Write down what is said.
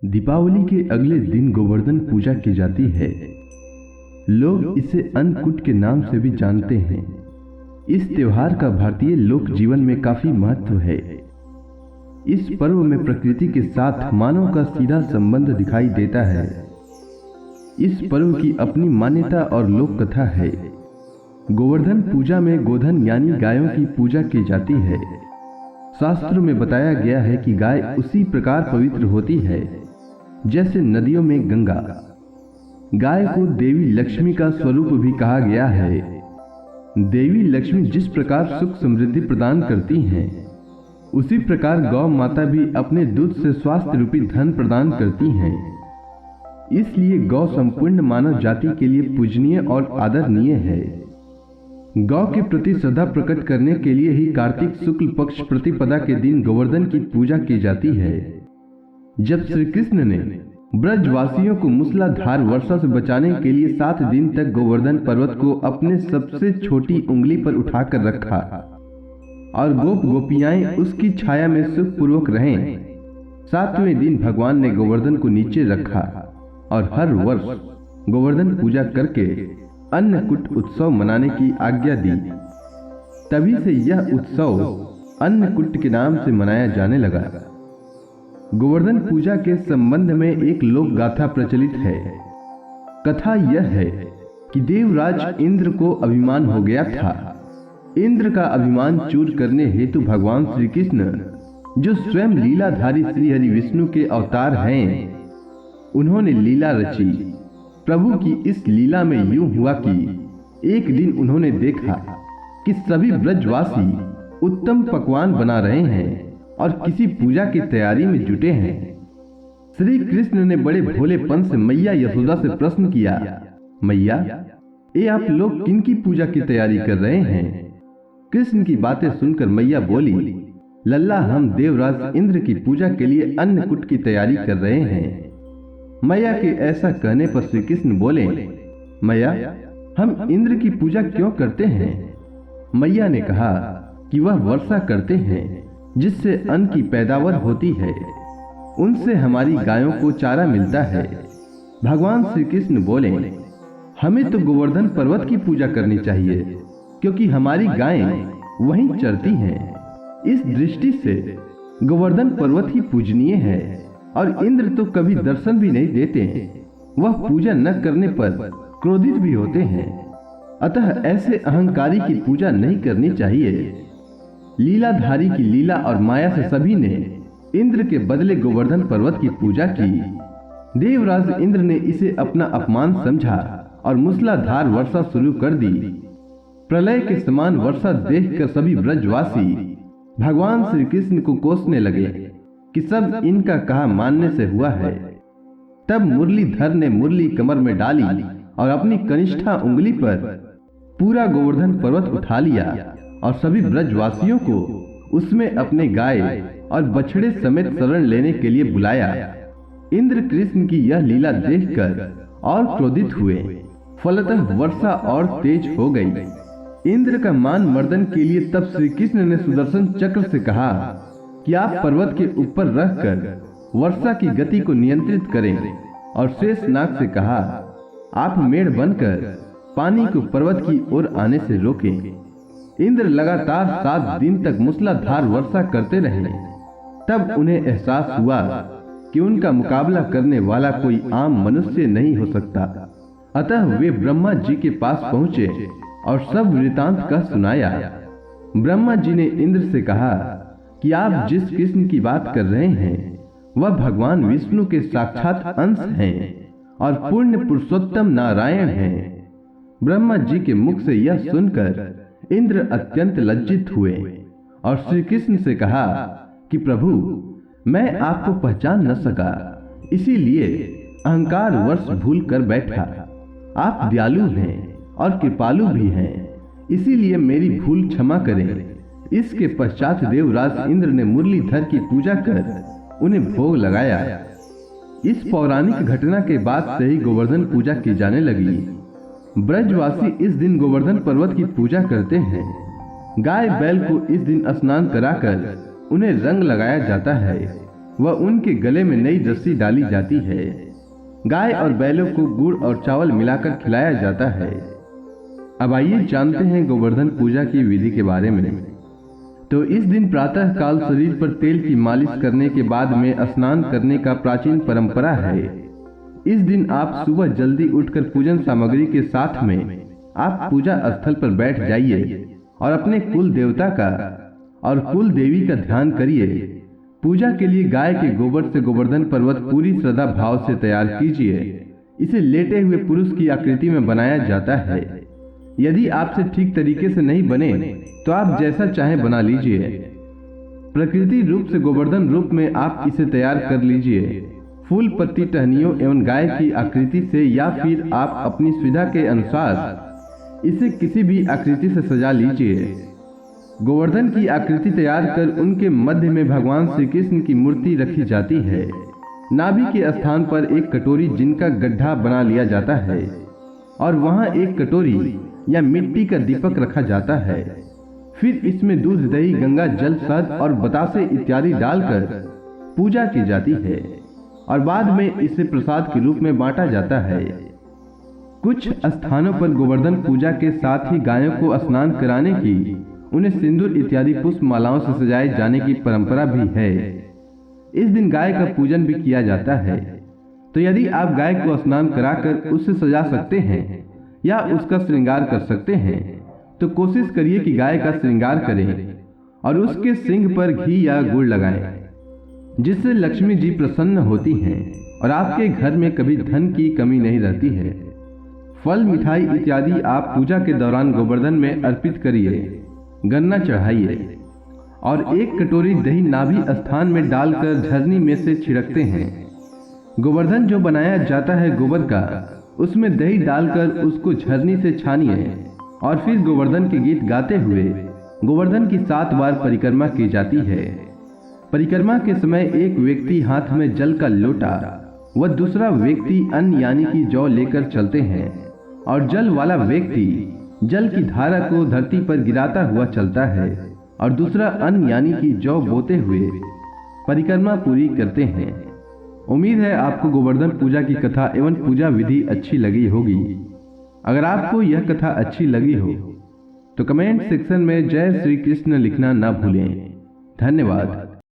दीपावली के अगले दिन गोवर्धन पूजा की जाती है। लोग इसे अन्नकूट के नाम से भी जानते हैं। इस त्योहार का भारतीय लोक जीवन में काफी महत्व है। इस पर्व में प्रकृति के साथ मानव का सीधा संबंध दिखाई देता है। इस पर्व की अपनी मान्यता और लोक कथा है। गोवर्धन पूजा में गोधन यानी गायों की पूजा की जाती है। शास्त्रों में बताया गया है कि गाय उसी प्रकार पवित्र होती है जैसे नदियों में गंगा। गाय को देवी लक्ष्मी का स्वरूप भी कहा गया है। देवी लक्ष्मी जिस प्रकार सुख समृद्धि प्रदान करती हैं, उसी प्रकार गौ माता भी अपने दूध से स्वास्थ्य रूपी धन प्रदान करती हैं। इसलिए गौ संपूर्ण मानव जाति के लिए पूजनीय और आदरणीय है। गौ के प्रति श्रद्धा प्रकट करने के लिए ही कार्तिक शुक्ल पक्ष प्रतिपदा के दिन गोवर्धन की पूजा की जाती है। जब श्री कृष्ण ने ब्रजवासियों को मूसलाधार वर्षा से बचाने के लिए 7 दिन तक गोवर्धन पर्वत को अपने सबसे छोटी उंगली पर उठाकर रखा और गोप गोपियाएं उसकी छाया में सुखपूर्वक रहें, 7वें दिन भगवान ने गोवर्धन को नीचे रखा और हर वर्ष गोवर्धन पूजा करके अन्नकूट उत्सव मनाने की आज्ञा दी। तभी से यह उत्सव अन्नकूट के नाम से मनाया जाने लगा। गोवर्धन पूजा के संबंध में एक लोक गाथा प्रचलित है। कथा यह है कि देवराज इंद्र को अभिमान हो गया था। इंद्र का अभिमान चूर करने हेतु भगवान श्री कृष्ण, जो स्वयं लीलाधारी श्री हरि विष्णु के अवतार हैं, उन्होंने लीला रची। प्रभु की इस लीला में यूं हुआ कि एक दिन उन्होंने देखा कि सभी ब्रजवासी उत्तम पकवान बना रहे हैं और किसी पूजा की तैयारी में जुटे हैं। श्री कृष्ण ने बड़े भोलेपन से मैया यशोदा से प्रश्न किया, मैया, ये आप लोग किन की पूजा की तैयारी कर रहे हैं? कृष्ण की बातें सुनकर मैया बोली, लल्ला, हम देवराज इंद्र की पूजा के लिए अन्नकूट की तैयारी कर रहे हैं। मैया के ऐसा कहने पर श्री कृष्ण बोले, मैया, हम इंद्र की पूजा क्यों करते हैं? मैया ने कहा कि वह वर्षा करते हैं जिससे अन्न की पैदावार होती है, उनसे हमारी गायों को चारा मिलता है। भगवान श्री कृष्ण बोले, हमें तो गोवर्धन पर्वत की पूजा करनी चाहिए क्योंकि हमारी गायें वहीं चरती हैं। इस दृष्टि से गोवर्धन पर्वत ही पूजनीय है और इंद्र तो कभी दर्शन भी नहीं देते। वह पूजा न करने पर क्रोधित भी होते हैं। अतः ऐसे अहंकारी की पूजा नहीं करनी चाहिए। लीलाधारी की लीला और माया से सभी ने इंद्र के बदले गोवर्धन पर्वत की पूजा की। देवराज इंद्र ने इसे अपना अपमान समझा और मूसलाधार वर्षा शुरू कर दी। प्रलय के समान वर्षा देखकर सभी ब्रजवासी भगवान श्री कृष्ण को कोसने लगे कि सब इनका कहा मानने से हुआ है। तब मुरलीधर ने मुरली कमर में डाली और अपनी कनिष्ठा उंगली पर पूरा गोवर्धन पर्वत उठा लिया और सभी ब्रजवासियों को उसमें अपने गाय और बछड़े समेत शरण लेने के लिए बुलाया। इंद्र कृष्ण की यह लीला देखकर और क्रोधित हुए, फलतः वर्षा और तेज हो गई। इंद्र का मान मर्दन के लिए तब श्री कृष्ण ने सुदर्शन चक्र से कहा कि आप पर्वत के ऊपर रहकर वर्षा की गति को नियंत्रित करें और शेषनाग से कहा, आप मेढ़ बनकर पानी को पर्वत की ओर आने से रोकें। इंद्र लगातार 7 दिन तक मूसलाधार वर्षा करते रहे। तब उन्हें एहसास हुआ कि उनका मुकाबला करने वाला कोई आम मनुष्य नहीं हो सकता। अतः वे ब्रह्मा जी के पास पहुंचे और सब वृतांत का सुनाया। ब्रह्मा जी ने इंद्र से कहा कि आप जिस कृष्ण की बात कर रहे हैं, वह भगवान विष्णु के साक्षात अंश हैं और पूर्ण पुरुषोत्तम नारायण हैं। ब्रह्मा जी के मुख से यह सुनकर इंद्र अत्यंत लज्जित हुए और श्री कृष्ण से कहा कि प्रभु, मैं आपको पहचान न सका, इसीलिए अहंकार वश भूल कर बैठा। आप दयालु हैं और कृपालु भी हैं, इसीलिए मेरी भूल क्षमा करें। इसके पश्चात देवराज इंद्र ने मुरलीधर की पूजा कर उन्हें भोग लगाया। इस पौराणिक घटना के बाद से ही गोवर्धन पूजा की जाने लगी। ब्रजवासी इस दिन गोवर्धन पर्वत की पूजा करते हैं। गाय बैल को इस दिन स्नान कराकर उन्हें रंग लगाया जाता है। व उनके गले में नई रस्सी डाली जाती है। गाय और बैलों को गुड़ और चावल मिलाकर खिलाया जाता है। अब आइए जानते हैं गोवर्धन पूजा की विधि के बारे में। तो इस दिन प्रातः काल शरीर पर तेल की मालिश करने के बाद में स्नान करने का प्राचीन परंपरा है। इस दिन आप सुबह जल्दी उठकर पूजन सामग्री के साथ में आप पूजा स्थल पर बैठ जाइए और अपने कुल देवता का और कुल देवी का ध्यान करिए। पूजा के लिए गाय के गोबर से गोवर्धन पर्वत पूरी श्रद्धा भाव से तैयार कीजिए। इसे लेटे हुए पुरुष की आकृति में बनाया जाता है। यदि आपसे ठीक तरीके से नहीं बने तो आप जैसा चाहे बना लीजिए। प्रकृति रूप से गोवर्धन रूप में आप इसे तैयार कर लीजिए। फूल पत्ती टहनियों एवं गाय की आकृति से, या फिर आप अपनी सुविधा के अनुसार इसे किसी भी आकृति से सजा लीजिए। गोवर्धन की आकृति तैयार कर उनके मध्य में भगवान श्री कृष्ण की मूर्ति रखी जाती है। नाभि के स्थान पर एक कटोरी जिनका गड्ढा बना लिया जाता है और वहां एक कटोरी या मिट्टी का दीपक रखा जाता है। फिर इसमें दूध, दही, गंगा जल, शहद और बतासे इत्यादि डालकर पूजा की जाती है और बाद में इसे प्रसाद के रूप में बांटा जाता है। कुछ स्थानों पर गोवर्धन पूजा के साथ ही गायों को स्नान कराने की, उन्हें सिंदूर इत्यादि पुष्प मालाओं से सजाए जाने की परंपरा भी है। इस दिन गाय का पूजन भी किया जाता है। तो यदि आप गाय को स्नान कराकर उससे सजा सकते हैं या उसका श्रृंगार कर सकते हैं तो कोशिश करिए कि गाय का श्रृंगार करें और उसके सींग पर घी या गुड़ लगाएं, जिससे लक्ष्मी जी प्रसन्न होती हैं और आपके घर में कभी धन की कमी नहीं रहती है। फल, मिठाई इत्यादि आप पूजा के दौरान गोवर्धन में अर्पित करिए। गन्ना चढ़ाइए और एक कटोरी दही नाभि स्थान में डालकर झरनी में से छिड़कते हैं। गोवर्धन जो बनाया जाता है गोबर का, उसमें दही डालकर उसको झरनी से छानिए और फिर गोवर्धन के गीत गाते हुए गोवर्धन की 7 बार परिक्रमा की जाती है। परिक्रमा के समय एक व्यक्ति हाथ में जल का लोटा व दूसरा व्यक्ति अन्न यानी कि जौ लेकर चलते हैं और जल वाला व्यक्ति जल की धारा को धरती पर गिराता हुआ चलता है और दूसरा अन्न यानी कि जौ बोते हुए परिक्रमा पूरी करते हैं। उम्मीद है आपको गोवर्धन पूजा की कथा एवं पूजा विधि अच्छी लगी होगी। अगर आपको यह कथा अच्छी लगी हो तो कमेंट सेक्शन में जय श्री कृष्ण लिखना ना भूलें। धन्यवाद।